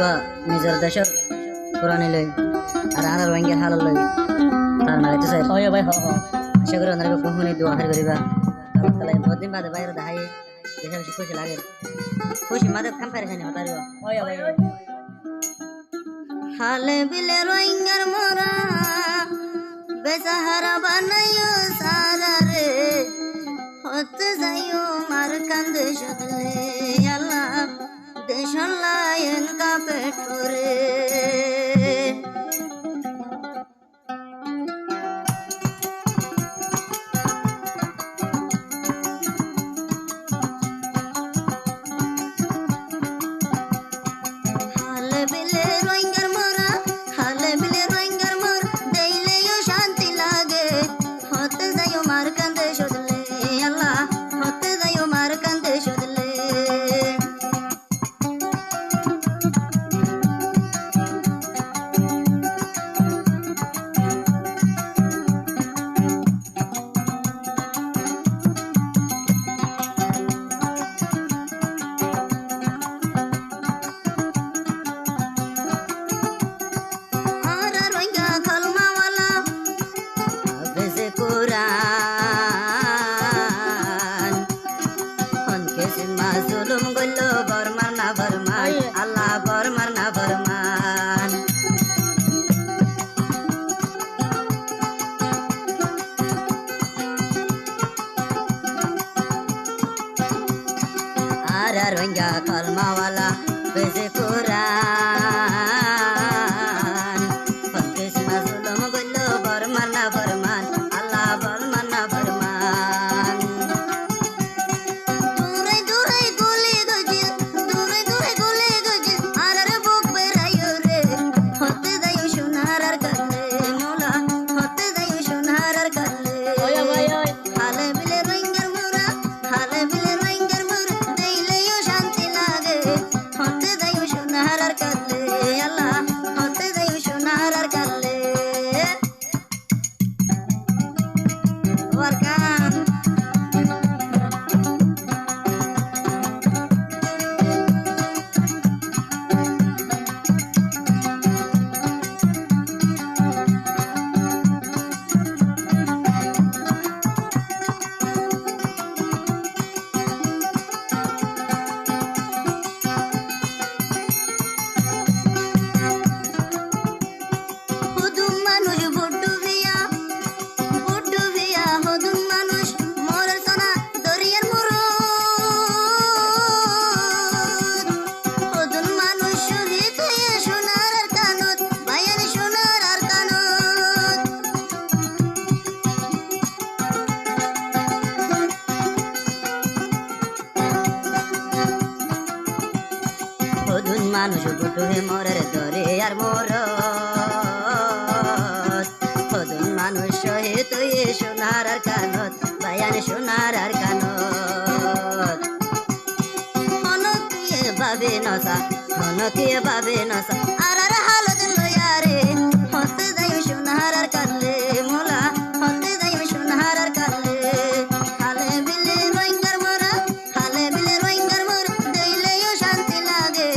বা নিজের দেশের কোরআনে লই আর আনার ওয়াঙ্গের হালাল লই তার মারাইতে চাই হয় ভাই হ আশা করি ওনার কখনই দোয়া হার করিবা আল্লাহ তাআলা বহুদিন বাদে বাইরে দেখাই বেশি বেশি খুশি লাগে খুশি মাদে কাম পারে খানি হতারিব হয় ভাই হালে বিলে রোহিঙ্গার মোরা বেসাহারা বানাইও সারা রে হতে যাইও মার কান্দে শুধলে আল্লাহ দেশলায়ন কাপে ঠোরে হালে বিলে রোহিঙ্গার মোরা হালে বিলে রোহিঙ্গার মোর দেইলেও শান্তি লাগে হতে যাইও মার কান্দে শুধলে আল্লাহ হতে যাইও মার কান্দে শুধলে জুলুম গল্লো বরমার না বরমান আল্লাহ বরমার না বরমান আর রোহিঙ্গা কলমাওয়ালা বেজে কোরআন কিসমা জুলুম গল্লো বরমার না বরমান আল্লাহ বরমার না বরমান মানুষ বুটুহে মোরের দরে আর মোর হদুন মানুষ সহিত সোনার আর কানত বায়ান সোনার আর কানত হনকিয়ে বাবে নসা হনকিয়ে বাবে নসা আর আর হালত লয়ারে হতে যাই সোনার আর কালে মোলা হতে যাই সোনার আর কালে হালে বিলে রোহিঙ্গার মোরা হালে বিলে রোহিঙ্গার মোর দেইলেও শান্তি লাগে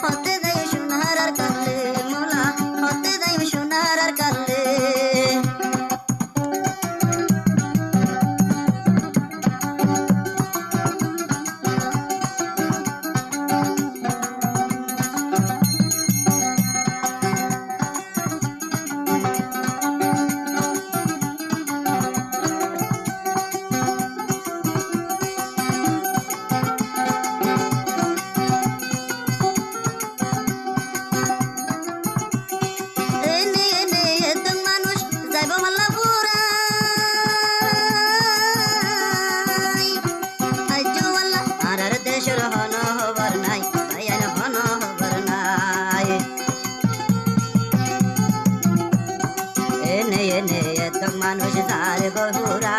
হতে যাই সোনার আর কালে মোলা হতে যাই সোনার আর কালে মানুষ তার বহুরাই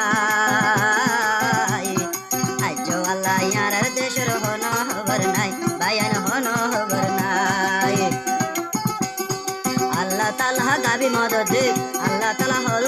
আজ আল্লাহ ইয়ার দেশের হন খবর নাই বায়ান হন খবর নাই আল্লাহ তাআলা গাবি মদদ আল্লাহ তাআলা হল